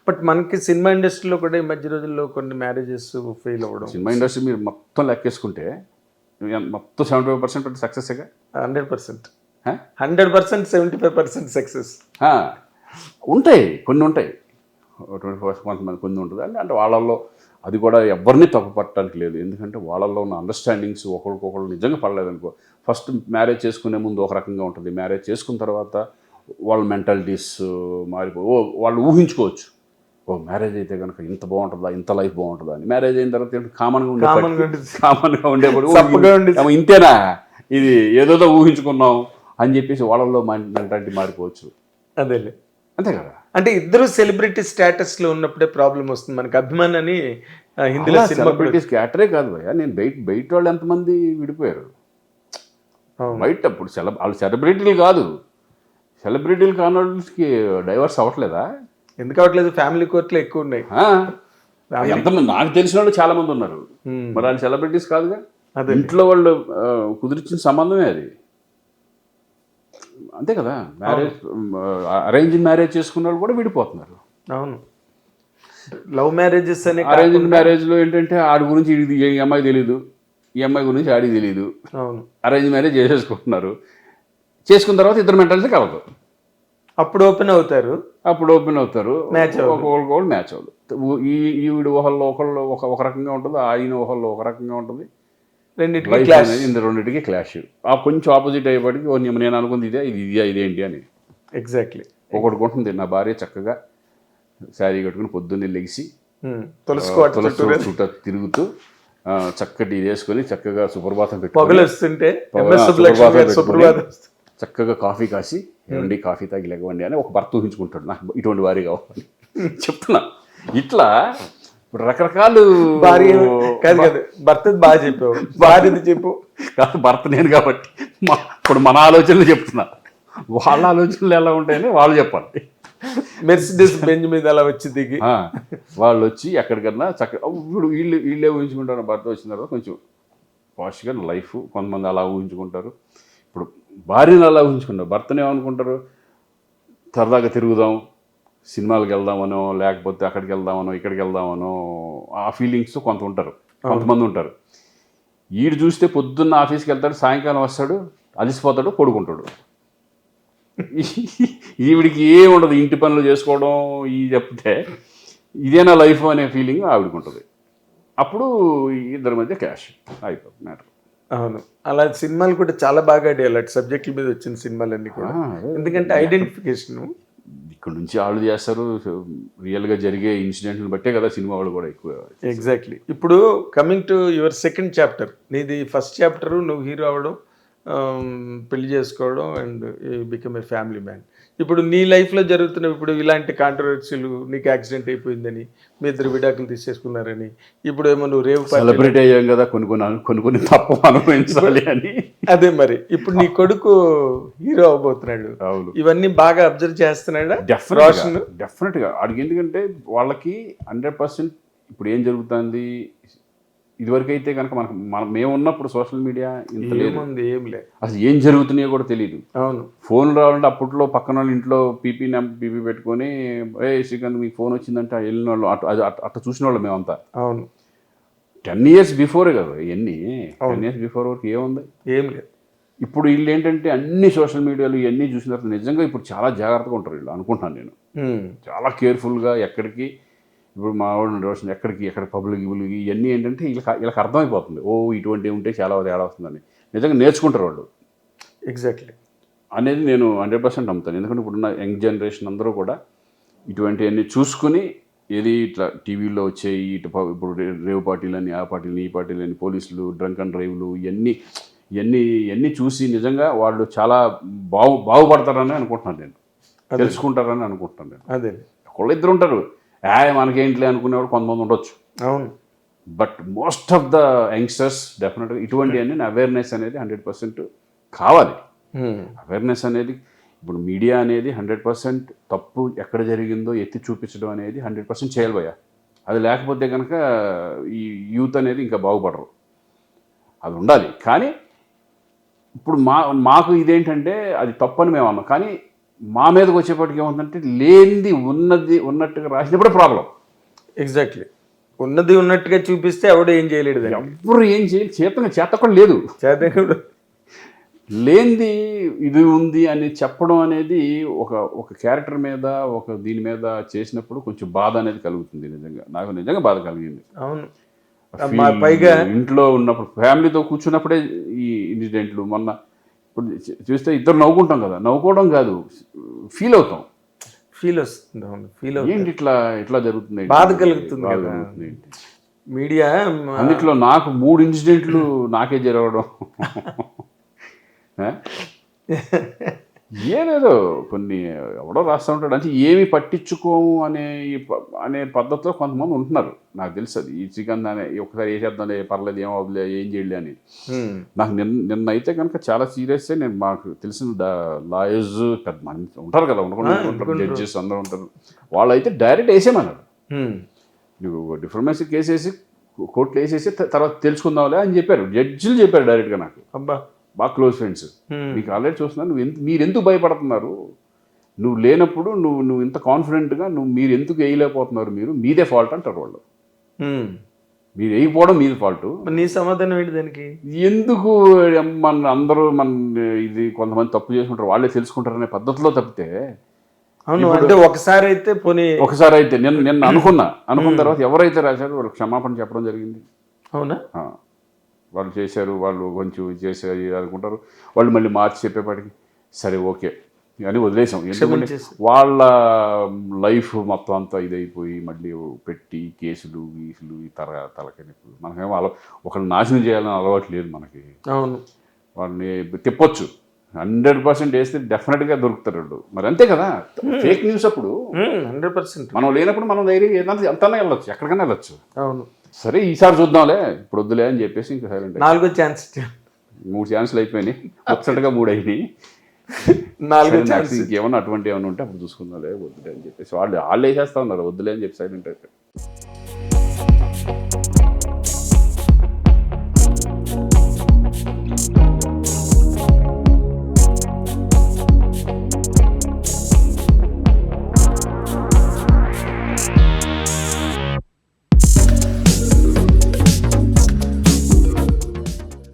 But మనకి cinema ఇండస్ట్రీలో కూడా ఈ మధ్య రోజుల్లో కొన్ని మ్యారేజెస్ ఫెయిల్ అవ్వడం. సినిమా ఇండస్ట్రీ మీరు మొత్తం లెక్కేసుకుంటే మొత్తం 75% సక్సెస్గా. 100%. 100%, 75% సక్సెస్. ఉంటాయి, కొన్ని ఉంటాయి, 24 కొంతమంది కొన్ని ఉంటుంది అంటే వాళ్ళల్లో అది కూడా ఎవరిని తప్పు పట్టడానికి లేదు. ఎందుకంటే వాళ్ళల్లో ఉన్న అండర్స్టాండింగ్స్ ఒకరికొకరు నిజంగా పడలేదనుకో, ఫస్ట్ మ్యారేజ్ చేసుకునే ముందు ఒక రకంగా ఉంటుంది, మ్యారేజ్ చేసుకున్న తర్వాత వాళ్ళ మెంటాలిటీస్ వాళ్ళు ఊహించుకోవచ్చు. మ్యారేజ్ అయితే కనుక ఇంత బాగుంటుందా, ఇంత లైఫ్ బాగుంటుందా అని. మ్యారేజ్ అయిన తర్వాత కామన్గా ఉండేప్పుడు ఇంతేనా, ఇది ఏదోదో ఊహించుకున్నాం అని చెప్పేసి వాళ్ళల్లో మెంటాలిటీ మారిపోవచ్చు. అదేలే, అంతే కదా. అంటే ఇద్దరు సెలబ్రిటీ స్టేటస్లో ఉన్నప్పుడే ప్రాబ్లం వస్తుంది మనకి. అభిమానని హిందీలో సెలబ్రిటీ స్కాటరే కాదు భయ్యా, నేను బయట వాళ్ళు ఎంతమంది విడిపోయారు బయట. ఇప్పుడు వాళ్ళు సెలబ్రిటీలు కాదు, సెలబ్రిటీలు కాని వాళ్ళకి డైవర్స్ అవ్వట్లేదా? ఎందుకు అవ్వట్లేదు? ఫ్యామిలీ కోర్టులో ఎక్కువ ఉన్నాయి. ఎంతమంది నాకు తెలిసిన వాళ్ళు చాలా మంది ఉన్నారు. మరి వాళ్ళు సెలబ్రిటీస్ కాదుగా, ఇంట్లో వాళ్ళు కుదిరించిన సంబంధమే అది, అంతే కదా. మ్యారేజ్ అరేంజ్ మ్యారేజ్ చేసుకున్న వాళ్ళు కూడా విడిపోతున్నారు. అవును, లవ్ మ్యారేజెస్ అని. అరేంజ్ మ్యారేజ్లో ఏంటంటే ఆడి గురించి ఈ అమ్మాయి తెలీదు, ఈ అమ్మాయి గురించి ఆడికి తెలీదు. అవును, అరేంజ్ మ్యారేజ్ చేసేసుకుంటున్నారు, చేసుకున్న తర్వాత ఇద్దరు మెంటాలిటీ కలదు, అప్పుడు ఓపెన్ అవుతారు, ఒకళ్ళు మ్యాచ్ అవ్వదు. ఈవిడ ఊహల్లో ఒక రకంగా ఉంటుంది, ఆయన ఊహల్లో ఒక రకంగా ఉంటుంది, రెండింటికి క్లాష్. కొంచెం ఆపోజిట్ అయ్యేపటికి నేను అనుకుంది ఇదేంటి అని. ఎగ్జాక్ట్లీ. ఒకటి ఉంటుంది, నా భార్య చక్కగా శారీ కట్టుకుని పొద్దున్నే లెగిసి తులసి తిరుగుతూ చక్కటి ఇది వేసుకొని చక్కగా సుప్రభాతం పెట్టుకుంటే చక్కగా కాఫీ కాసి ఏమండి కాఫీ తాగి లేవండి అని ఒక భర్త ఊహించుకుంటాడు. నాకు ఇటువంటి భార్య కావాలి చెప్తున్నా. ఇట్లా రకరకాలు భార్య భర్త బాగా చెప్పావు, భార్యది చెప్పు. కాదు, భర్త నేను కాబట్టి ఇప్పుడు మన ఆలోచనలు చెప్తున్నా, వాళ్ళ ఆలోచనలు ఎలా ఉంటాయని వాళ్ళు చెప్పాలి. మెర్సిడెస్ బెంజ్ మీద అలా వచ్చి దిగి వాళ్ళు వచ్చి ఎక్కడికన్నా చక్కగా ఇప్పుడు వీళ్ళే ఊహించుకుంటారు. భర్త వచ్చిన తర్వాత కొంచెం పాష్గా లైఫ్ కొంతమంది అలా ఊహించుకుంటారు. ఇప్పుడు భార్యను అలా ఊహించుకుంటారు, భర్తను ఏమనుకుంటారు, సరదాగా తిరుగుదాం, సినిమాలకు వెళ్దామనో లేకపోతే అక్కడికి వెళ్దామనో ఇక్కడికి వెళ్దామనో ఆ ఫీలింగ్స్ కొంతమంది ఉంటారు. ఈడు చూస్తే పొద్దున్న ఆఫీస్కి వెళ్తాడు, సాయంకాలం వస్తాడు, అలసిపోతాడు, పడుకుంటాడు. ఈవిడికి ఏం ఉండదు, ఇంటి పనులు చేసుకోవడం చెప్తే ఇదేనా లైఫ్ అనే ఫీలింగ్ ఆవిడకి ఉంటుంది. అప్పుడు ఇద్దరి మధ్య క్లాష్ అయిపోతుంది మ్యాటర్. అవును, అలా సినిమాలు కూడా చాలా బాగా ఆడాయి, అలాంటి సబ్జెక్టుల మీద వచ్చిన సినిమాలన్నీ కూడా. ఎందుకంటే ఐడెంటిఫికేషన్ ఇక్కడ నుంచి వాళ్ళు చేస్తారు, రియల్గా జరిగే ఇన్సిడెంట్ని బట్టే కదా సినిమా వాళ్ళు కూడా ఎక్కువ. ఎగ్జాక్ట్లీ. ఇప్పుడు coming to your second chapter, నీది ఫస్ట్ చాప్టరు నువ్వు హీరో అవ్వడం, పెళ్లి చేసుకోవడం and become a family man. ఇప్పుడు నీ లైఫ్లో జరుగుతున్న ఇప్పుడు ఇలాంటి కాంట్రవర్సీలు, నీకు యాక్సిడెంట్ అయిపోయిందని, మీ ఇద్దరు విడాకులు తీసేసుకున్నారని, ఇప్పుడు ఏమో నువ్వు రేవ్ సెలబ్రేట్ అయ్యాం కదా, కొన్ని తప్పు అనుభవించాలి అని. అదే మరి ఇప్పుడు నీ కొడుకు హీరో అవబోతున్నాడు, ఇవన్నీ బాగా అబ్జర్వ్ చేస్తున్నాడా? డెఫినెట్గా అడిగి. ఎందుకంటే వాళ్ళకి 100% ఇప్పుడు ఏం జరుగుతుంది, ఇదివరకు అయితే కనుక మేము ఉన్నప్పుడు సోషల్ మీడియా ఇంత లేదు, ఏం లేదు, అసలు ఏం జరుగుతున్నాయో కూడా తెలియదు. అవును, ఫోన్ రావాలంటే అప్పట్లో పక్కన వాళ్ళు ఇంట్లో పీపీ పెట్టుకొని శ్రీకాంత్ మీకు ఫోన్ వచ్చిందంటే వెళ్ళిన వాళ్ళు అట్లా చూసిన వాళ్ళు మేమంతా. అవును, 10 years బిఫోరే కదా ఇవన్నీ. 10 years బిఫోర్ వరకు ఏముంది, ఏం లేదు. ఇప్పుడు వీళ్ళు ఏంటంటే అన్ని సోషల్ మీడియాలో ఇవన్నీ చూసిన తర్వాత నిజంగా ఇప్పుడు చాలా జాగ్రత్తగా ఉంటారు వీళ్ళు అనుకుంటున్నాను నేను. చాలా కేర్ఫుల్గా ఎక్కడికి, ఇప్పుడు మా వాడు రోషన్ ఎక్కడ పబ్లిక్ ఇవన్నీ ఏంటంటే వీళ్ళకి అర్థమైపోతుంది, ఇటువంటి ఉంటే చాలా తేడా వస్తుందని. నిజంగా నేర్చుకుంటారు వాళ్ళు. ఎగ్జాక్ట్లీ అనేది నేను 100% నమ్ముతాను. ఎందుకంటే ఇప్పుడున్న యంగ్ జనరేషన్ అందరూ కూడా ఇటువంటివన్నీ చూసుకుని ఏది ఇట్లా టీవీలో వచ్చాయి, ఇప్పుడు రేవ్ పార్టీలని, ఆ పార్టీలని, ఈ పార్టీలని, పోలీసులు, డ్రంక్ అండ్ డ్రైవ్లు, ఇవన్నీ చూసి నిజంగా వాళ్ళు చాలా బాగుపడతారని అనుకుంటున్నాను నేను, తెలుసుకుంటారని అనుకుంటున్నాను నేను. అదే ఒకళ్ళిద్దరు ఉంటారు మనకేంటిలే అనుకునేవాడు కొంతమంది ఉండొచ్చు. అవును, but most of the youngsters డెఫినెట్గా ఇటువంటి అన్ని అవేర్నెస్ అనేది 100% కావాలి. అవేర్నెస్ అనేది ఇప్పుడు మీడియా అనేది 100% తప్పు ఎక్కడ జరిగిందో ఎత్తి చూపించడం అనేది 100% చేయాలి భయ్యా. అది లేకపోతే కనుక ఈ యూత్ అనేది ఇంకా బాగుపడరు, అది ఉండాలి. కానీ ఇప్పుడు మాకు ఇదేంటంటే అది తప్పని మేము అన్నాం, కానీ మా మీదకి వచ్చేప్పటికి ఏముందంటే లేనిది ఉన్నట్టుగా రాసినప్పుడే ప్రాబ్లం. ఎగ్జాక్ట్లీ, ఉన్నది ఉన్నట్టుగా చూపిస్తే ఎవడు ఏం చేయలేడు దాన్ని. ఎవరు ఏం చేయాలి, చేత కూడా లేదు. చేతకుడు లేనిది ఇది ఉంది అని చెప్పడం అనేది ఒక క్యారెక్టర్ మీద దీని మీద చేసినప్పుడు కొంచెం బాధ అనేది కలుగుతుంది. నాకు నిజంగా బాధ కలిగింది. అవును, పైగా ఇంట్లో ఉన్నప్పుడు ఫ్యామిలీతో కూర్చున్నప్పుడే ఈ ఇన్సిడెంట్లు. మొన్న ఇప్పుడు చూస్తే ఇద్దరు నవ్వుకుంటాం కదా, నవ్వుకోవడం కాదు, ఫీల్ అవుతాం. ఫీల్ వస్తుంది. అవును, ఫీల్ అవుతుంది. ఏంటి ఇట్లా జరుగుతుంది, బాధ కలుగుతుంది కదా. మీడియా అందుట్లో నాకు 3 ఇన్సిడెంట్లు నాకే జరగడం. ఏదేదో కొన్ని ఎవడో రాస్తూ ఉంటాడు అంటే ఏమి పట్టించుకోము అనే పద్ధతిలో కొంతమంది ఉంటున్నారు. నాకు తెలుసు అది. ఈ చికెన్ అనే ఒకసారి వేసేద్దాంలే, పర్లేదు, ఏం అవ్వలే, ఏం చేయలే అని. నాకు నిన్న అయితే కనుక చాలా సీరియస్. నేను మాకు తెలిసిన లాయర్స్ పెద్ద మంది ఉంటారు కదా, ఉండకుండా జడ్జెస్ అందరూ ఉంటారు. వాళ్ళు అయితే డైరెక్ట్ వేసేమన్నారు. నువ్వు డిఫర్మేషన్ కేసు వేసి కోర్టులో వేసేసి తర్వాత తెలుసుకుందాంలే అని చెప్పారు. జడ్జిలు చెప్పారు డైరెక్ట్గా నాకు. అబ్బా, బాగా క్లోజ్ ఫ్రెండ్స్. మీకు ఆల్రెడీ చూస్తున్నాను, మీరు ఎందుకు భయపడుతున్నారు, నువ్వు లేనప్పుడు నువ్వు ఇంత కాన్ఫిడెంట్గా మీరు ఎందుకు వేయలేకపోతున్నారు, మీదే ఫాల్ట్ అంటారు వాళ్ళు. మీరు వేయకపోవడం మీది ఫాల్ట్. నీ సమాధానం ఏంటి దానికి? ఎందుకు అందరూ ఇది కొంతమంది తప్పు చేసుకుంటారు, వాళ్ళే తెలుసుకుంటారు అనే పద్ధతిలో తప్పితే. అవును, అంటే ఒకసారి అయితే నిన్న అనుకున్న తర్వాత ఎవరైతే రాశారో వాళ్ళు క్షమాపణ చెప్పడం జరిగింది. అవునా? వాళ్ళు చేశారు, వాళ్ళు కొంచెం చేశారు అనుకుంటారు. వాళ్ళు మళ్ళీ మార్చి చెప్పేపాటికి సరే ఓకే అని వదిలేసాం. ఎందుకంటే వాళ్ళ లైఫ్ మొత్తం అంతా ఇదైపోయి మళ్ళీ పెట్టి కేసులు గీసులు ఈ తలకని మనకేమో ఒకళ్ళు నాశనం చేయాలని అలవాటు లేదు మనకి. అవును, వాళ్ళని తిప్పొచ్చు, 100% వేస్తే డెఫినెట్గా దొరుకుతారు వాళ్ళు. మరి అంతే కదా, ఫేక్ న్యూస్ అప్పుడు 100%. మనం లేనప్పుడు మనం ధైర్యం ఎంతనే వెళ్ళొచ్చు, ఎక్కడికైనా వెళ్ళొచ్చు. అవును, సరే ఈసారి చూద్దాంలే, ఇప్పుడు వద్దులే అని చెప్పేసి ఇంకా సైలెంట్. 4వ ఛాన్స్, 3 ఛాన్సులు అయిపోయినాయి, ముచ్చటగా 3 అయినాయి. 4వ ఛాన్స్ ఇంకేమన్నా అటువంటి ఏమైనా ఉంటే అప్పుడు చూసుకుందాంలే, వద్దులే అని చెప్పేసి వాళ్ళు వేసేస్తా ఉన్నారు, వద్దులే అని చెప్పి సైలెంట్ అయిపోయి.